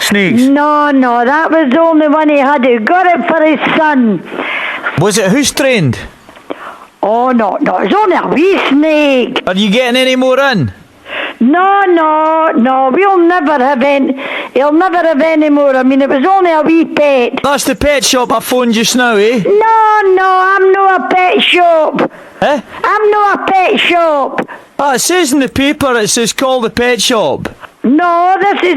snakes? No, that was the only one he had. He got it for his son. Was it house trained? Oh, no, it's only a wee snake. Are you getting any more in? No, he'll never have any more. I mean, it was only a wee pet. That's the pet shop I phoned just now, eh? No, I'm not a pet shop. Eh? I'm not a pet shop. Ah, it says in the paper, it says call the pet shop. No, this is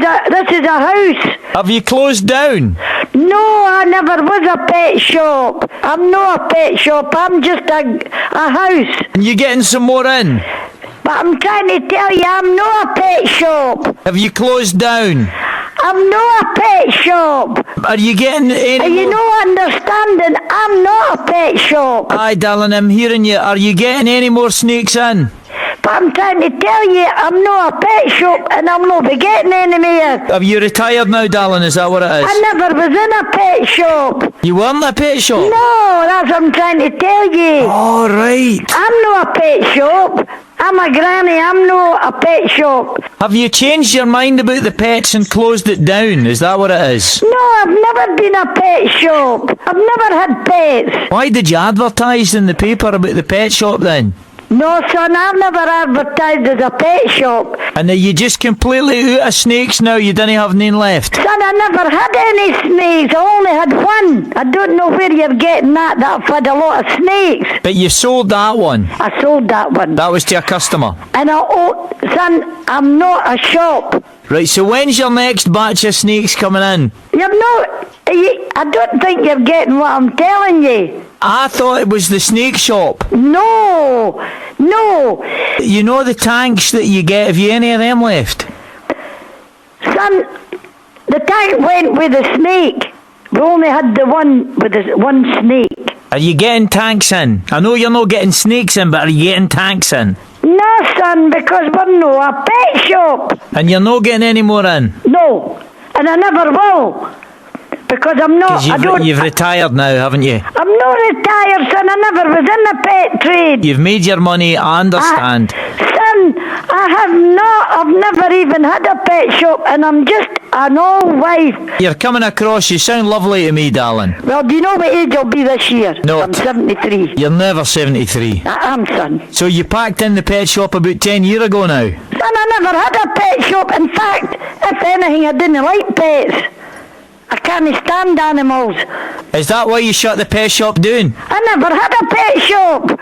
a house. Have you closed down? No, I never was a pet shop. I'm not a pet shop. I'm just a house. And you getting some more in? But I'm trying to tell you, I'm not a pet shop. Have you closed down? I'm not a pet shop. Are you getting any Are you more? not understanding? I'm not a pet shop. Aye, darling, I'm hearing you. Are you getting any more snakes in? But I'm trying to tell you, I'm not a pet shop and I'm not be getting any more. Have you retired now, darling? Is that what it is? I never was in a pet shop. You weren't a pet shop? No, that's what I'm trying to tell you. All right. I'm not a pet shop. I'm a granny. I'm not a pet shop. Have you changed your mind about the pets and closed it down? Is that what it is? No, I've never been a pet shop. I've never had pets. Why did you advertise in the paper about the pet shop then? No, son, I've never advertised as a pet shop. And are you just completely out of snakes now? You didn't have none left? Son, I never had any snakes. I only had one. I don't know where you're getting that. I've had a lot of snakes. But you sold that one. I sold that one. That was to a customer. And son, I'm not a shop. Right, so when's your next batch of snakes coming in? I don't think you're getting what I'm telling you. I thought it was the snake shop. No. You know the tanks that you get, have you any of them left? Son, the tank went with the snake. We only had the one with the one snake. Are you getting tanks in? I know you're not getting snakes in, but are you getting tanks in? No, son, because we're not a pet shop. And you're not getting any more in? No, and I never will. Because I'm not, Because you've retired now, haven't you? I'm not retired, son. I never was in the pet trade. You've made your money, I understand. Son, I've never even had a pet shop, and I'm just an old wife. You're coming across, you sound lovely to me, darling. Well, do you know what age I'll be this year? No. I'm 73. You're never 73. I am, son. So you packed in the pet shop about 10 years ago now? Son, I never had a pet shop. In fact, if anything, I didn't like pets. I can't stand animals. Is that why you shut the pet shop down? I never had a pet shop.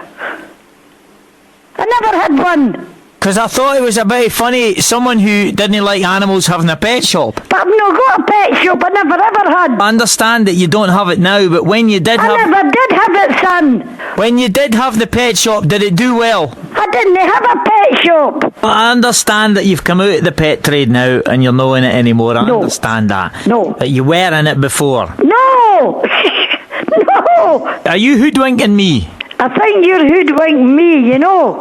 I never had one. Because I thought it was a bit funny, someone who didn't like animals having a pet shop. But I've not got a pet shop. I never ever had. I understand that you don't have it now, but when you did I never did have it, son. When you did have the pet shop, did it do well? I didn't have a pet shop. I understand that you've come out of the pet trade now and you're not in it anymore. I understand that. No. But you were in it before. No. No. Are you hoodwinking me? I think you're hoodwinking me, you know.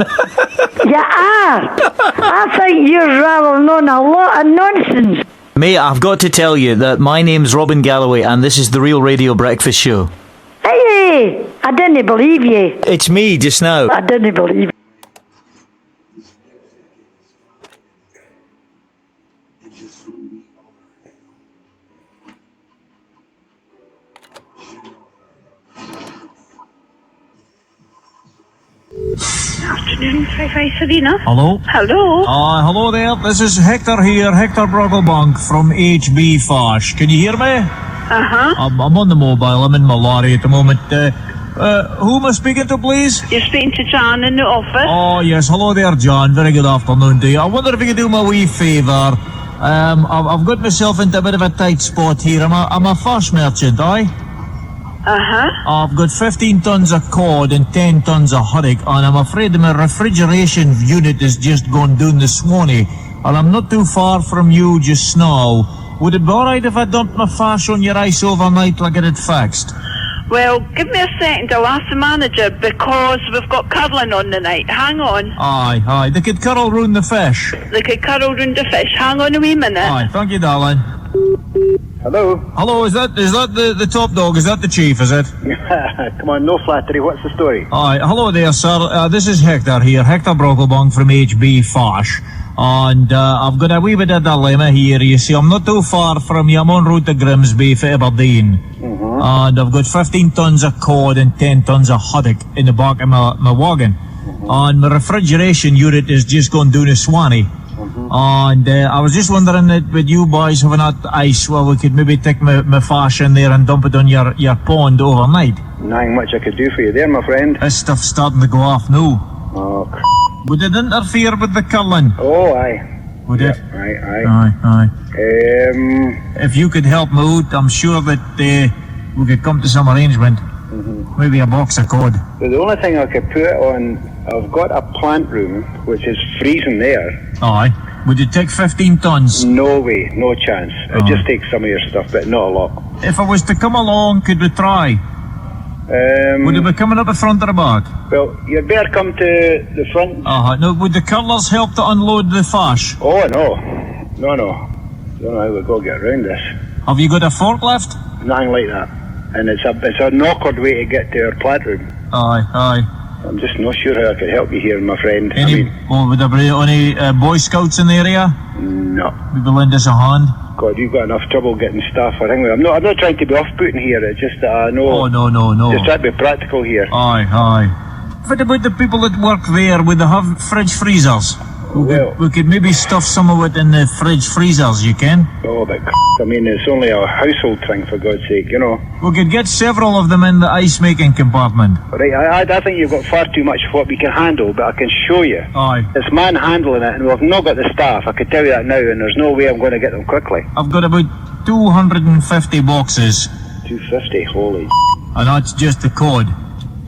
You are. I think you're rattling on a lot of nonsense. Mate, I've got to tell you that my name's Robin Galloway and this is the Real Radio Breakfast Show. Hey, I didn't believe you. It's me just now. I didn't believe you. Afternoon, Hi Serena. Hello? Hello. Hello there. This is Hector here, Hector Brogglebunk from HB Fash. Can you hear me? Uh-huh. I'm on the mobile. I'm in my lorry at the moment. Who am I speaking to, please? You're speaking to John in the office. Oh, yes. Hello there, John. Very good afternoon to you. I wonder if you could do me a wee favour. I've got myself into a bit of a tight spot here. I'm a fash merchant, aye? Uh-huh. I've got 15 tons of cod and 10 tons of haddock, and I'm afraid my refrigeration unit is just gone down the Swanee, and I'm not too far from you just now. Would it be alright if I dumped my fash on your ice overnight till I get it fixed? Well, give me a second. I'll ask the manager because we've got curling on the night. Hang on. Aye. They could curl round the fish. They could curl round the fish. Hang on a wee minute. Aye, thank you, darling. Hello, is that the top dog? Is that the chief, is it? come on, no flattery, what's the story? Hello there, sir. This is Hector here, Hector Brogglebunk from HB Fash. And I've got a wee bit of dilemma here. You see, I'm not too far from you. I'm on route to Grimsby for Aberdeen. And I've got 15 tons of cod and 10 tons of haddock in the back of my wagon. And my refrigeration unit is just going down to Swanee. And I was just wondering that with you boys having that ice, well, we could maybe take my fash in there and dump it on your pond overnight. Nothing much I could do for you there, my friend. This stuff's starting to go off now. Oh, Would it interfere with the culling? oh, aye. Would it? Aye. Aye. If you could help me out, I'm sure that we could come to some arrangement. Maybe a box of cod. The only thing I could put it on, I've got a plant room, which is freezing there. Aye. Would you take 15 tons? No way, no chance. I'll just take some of your stuff, but not a lot. If I was to come along, could we try? Would it be coming up the front or the back? Well, you'd better come to the front. Now, would the curlers help to unload the fash? Oh, no. No. Don't know how we go get around this. Have you got a forklift? Nothing like that. And it's an awkward way to get to our plant room. Aye. I'm just not sure how I could help you here, my friend. Would there be any Boy Scouts in the area? No. Would you lend us a hand? God, you've got enough trouble getting staff. I'm not trying to be off-putting here. It's just that I know. Oh, no. Just try to be practical here. Aye. What about the people that work there? Would they have fridge freezers? We could maybe stuff some of it in the fridge freezers, you can? Oh, but I mean, it's only a household thing, for God's sake, you know. We could get several of them in the ice-making compartment. Right, I think you've got far too much for what we can handle, but I can show you. Aye. It's man handling it, and we've not got the staff. I can tell you that now, and there's no way I'm going to get them quickly. I've got about 250 boxes. 250, holy. And that's just the cod.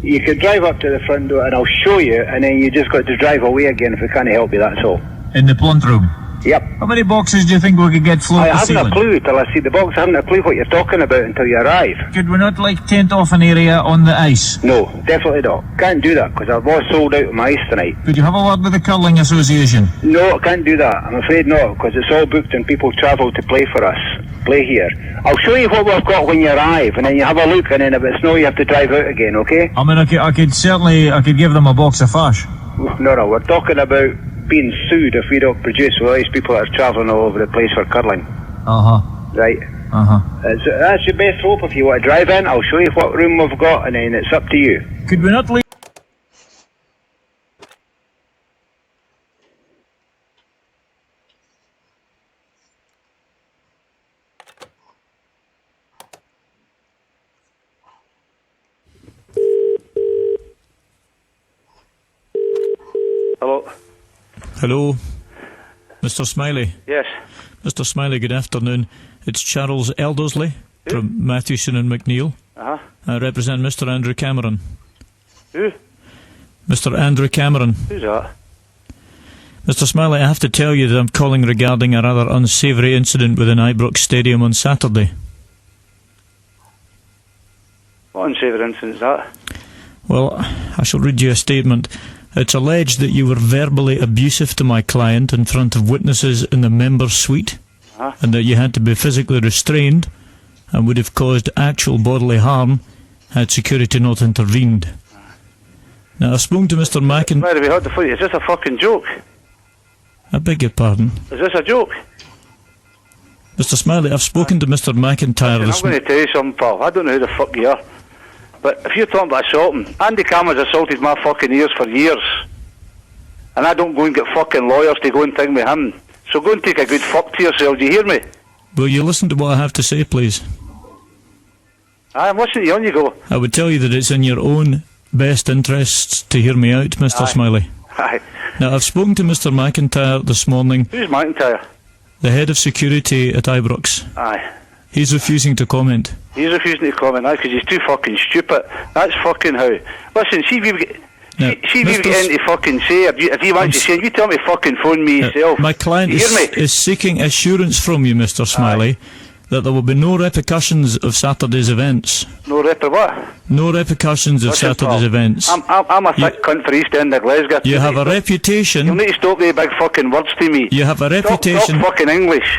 You could drive up to the front door, and I'll show you, and then you just got to drive away again if we can't help you, that's all. In the plant room? Yep. How many boxes do you think we could get float I to haven't ceiling? a clue till I see the box. I haven't a clue what you're talking about until you arrive. Could we not tent off an area on the ice? No, definitely not. Can't do that, because I've all sold out of my ice tonight. Could you have a word with the Curling Association? No, I can't do that. I'm afraid not, because it's all booked and people travel to play for us. Play here. I'll show you what we've got when you arrive, and then you have a look, and then if it's no, you have to drive out again, okay? I mean, I could give them a box of fish. No, we're talking about being sued if we don't produce with all these people that are travelling all over the place for curling. Right? That's your best hope. If you want to drive in, I'll show you what room we've got, and then it's up to you. Could we not leave? Hello? Hello, Mr. Smiley. Yes. Mr. Smiley, good afternoon. It's Charles Eldersley from Mathewson and McNeil. I represent Mr. Andrew Cameron. Who? Mr. Andrew Cameron. Who's that? Mr. Smiley, I have to tell you that I'm calling regarding a rather unsavoury incident within Ibrox Stadium on Saturday. What unsavoury incident is that? Well, I shall read you a statement. It's alleged that you were verbally abusive to my client in front of witnesses in the members' suite, and that you had to be physically restrained and would have caused actual bodily harm had security not intervened. Now, I've spoken to Mr. McIntyre. Is this a fucking joke? I beg your pardon. Is this a joke? Mr. Smiley, I've spoken to Mr. McIntyre I'm this going to tell you something, pal. I don't know who the fuck you are. But if you're talking about assaulting, Andy Cameron's assaulted my fucking ears for years. And I don't go and get fucking lawyers to go and thing with him. So go and take a good fuck to yourself, do you hear me? Will you listen to what I have to say, please? I'm listening to you, on you go. I would tell you that it's in your own best interests to hear me out, Mr. Smiley. Aye. Now, I've spoken to Mr. McIntyre this morning. Who's McIntyre? The head of security at Ibrox. Aye. He's refusing to comment. He's refusing to comment, because he's too fucking stupid. That's fucking how. Listen, see if you get... Now, See if you get into fucking say, if you want to say, you tell me fucking phone me yourself. My client you hear me? is seeking assurance from you, Mr. Smiley, that there will be no repercussions of Saturday's events. No what? No repercussions of Listen, Saturday's pal, events. I'm a thick cunt for East End of Glasgow. You have a reputation. You'll need to stop the big fucking words to me. You have a reputation. Stop fucking English.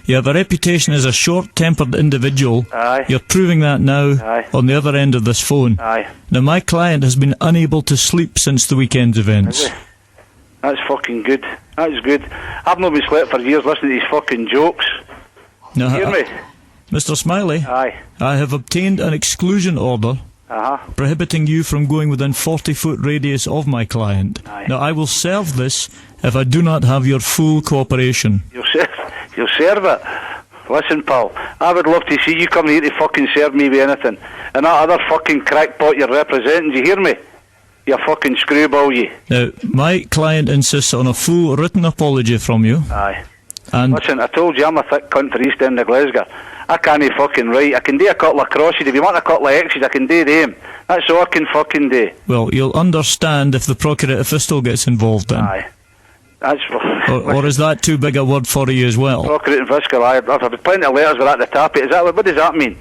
You have a reputation as a short-tempered individual. Aye. You're proving that now on the other end of this phone. Aye. Now, my client has been unable to sleep since the weekend's events. That's fucking good. That's good. I've not been slept for years listening to these fucking jokes. No, Hear me? Mr. Smiley, Aye. I have obtained an exclusion order prohibiting you from going within 40-foot radius of my client. Aye. Now, I will serve this if I do not have your full cooperation. You'll serve it. Listen, pal, I would love to see you come here to fucking serve me with anything. And that other fucking crackpot you're representing, do you hear me? You fucking screwball, you. Now, my client insists on a full written apology from you. Aye. And Listen, I told you I'm a thick cunt for East End of Glasgow. I can't fucking write. I can do a couple of crosses. If you want a couple of X's, I can do them. That's all I can fucking do. well, you'll understand if the Procurator Fiscal gets involved then. Aye. That's... Or is that too big a word for you as well? Procurator Fiscal, I've had plenty of letters with that at the top of it. Is that, what does that mean?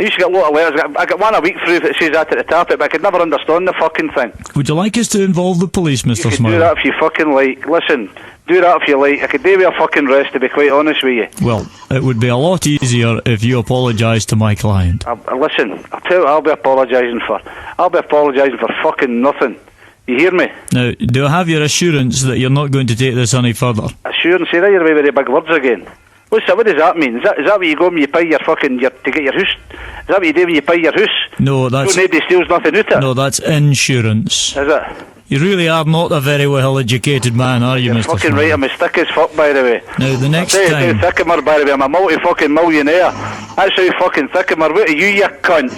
I used to get a lot of letters. I got one a week through that says that at the top of it, but I could never understand the fucking thing. Would you like us to involve the police, Mr. You could do Smiley? that if you fucking like. Listen, do that if you like. I could do with a fucking rest, to be quite honest with you. Well, it would be a lot easier if you apologised to my client. Listen, I'll tell you what I'll be apologising for. I'll be apologising for fucking nothing. You hear me? Now, do I have your assurance that you're not going to take this any further? Assurance, say that you're away with the big words again. What's that? What does that mean? Is that what you go when you pay your fucking to get your house? Is that what you do when you pay your house? No, that's... So nobody steals nothing out of it? No, that's insurance. Is it? You really are not a very well-educated man, are you, You're Mr. fucking Smiley? right, I'm as thick as fuck, by the way. Now, the next I'll tell you time... how thick am I, by the way. I'm a multi-fucking millionaire. That's how fucking thick am I. What are you cunt?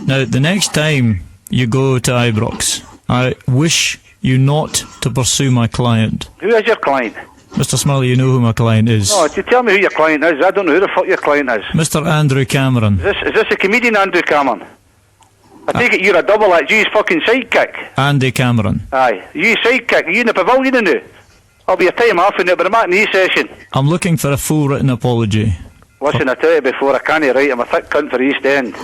Now, the next time you go to Ibrox, I wish you not to pursue my client. Who is your client? Mr. Smiley, you know who my client is. No, you tell me who your client is. I don't know who the fuck your client is. Mr. Andrew Cameron. Is this a comedian, Andrew Cameron? I take it you're a double act. You fucking sidekick. Andy Cameron. Aye. You sidekick. Are you in the pavilion now? I'll be a time off in it, but I'm at an E-session. I'm looking for a full written apology. Listen, I tell you before, I can't write. I'm a thick cunt for East End.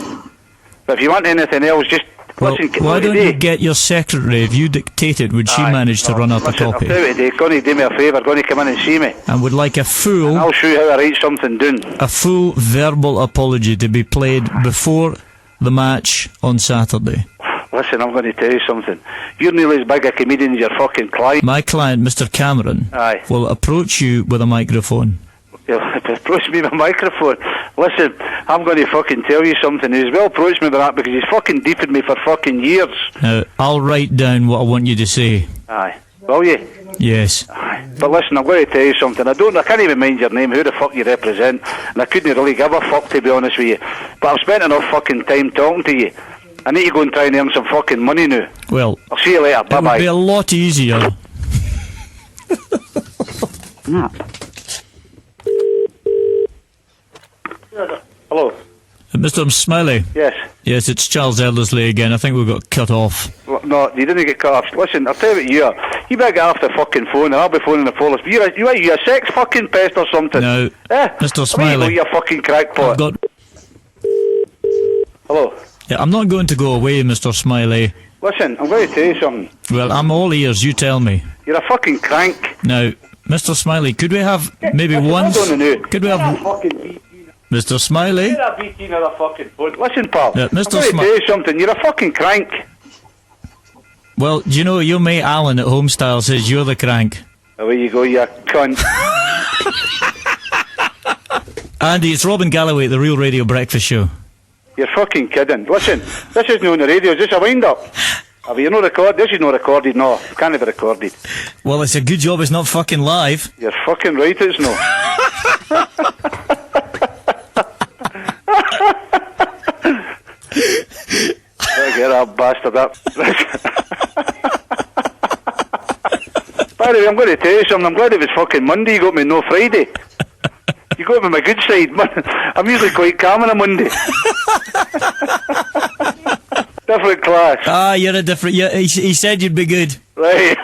But if you want anything else, just... Well, listen, why don't you get your secretary? If you dictate it, would she manage to run up a listen, copy? I'll tell you today, going to do me a favour, going to come in and see me. And would like a full... I'll show you how I write something down. A full verbal apology to be played before the match on Saturday. Listen, I'm going to tell you something. You're nearly as big a comedian as your fucking client. My client, Mr. Cameron, Aye. will approach you with a microphone. He'll approach me with a microphone. Listen, I'm going to fucking tell you something. He's well approached me with that because he's fucking deeped me for fucking years. Now, I'll write down what I want you to say. Aye. Will you? Yes. Aye. But listen, I'm going to tell you something. I can't even mind your name, who the fuck you represent, and I couldn't really give a fuck, to be honest with you. But I've spent enough fucking time talking to you. I need to go and try and earn some fucking money now. Well, I'll see you later. it Bye-bye. would be a lot easier. Hello. Mr. Smiley? Yes. Yes, it's Charles Eldersley again. I think we got cut off. Well, no, you didn't get cut off. Listen, I'll tell you what you are. You better get off the fucking phone and I'll be phoning the police. You a sex fucking pest or something? Now, Mr. Smiley, You a fucking crackpot. I've got... Hello. Yeah, I'm not going to go away, Mr. Smiley. Listen, I'm going to tell you something. Well, I'm all ears, you tell me. You're a fucking crank. Now, Mr. Smiley, could we have maybe Listen, once... hold on a minute. Could we Get have... that fucking BT. Mr. Smiley? Get that BT on the fucking phone. Listen, pal. Yeah, Mr. I'm going to tell you something. You're a fucking crank. Well, do you know, your mate Alan at Homestyle says you're the crank. Away you go, you cunt. Andy, it's Robin Galloway at the Real Radio Breakfast Show. You're fucking kidding. Listen, this isn't on the radio. Is this a wind-up? Have you no record? This is not recorded. No, it can't be recorded. Well, it's a good job it's not fucking live. You're fucking right, it's not. Get that bastard up. By the way, I'm going to tell you something. I'm glad it was fucking Monday. You got me, no Friday. You got me on my good side. I'm usually quite calm on a Monday. Different class. You're a different... Yeah, he said you'd be good. Right.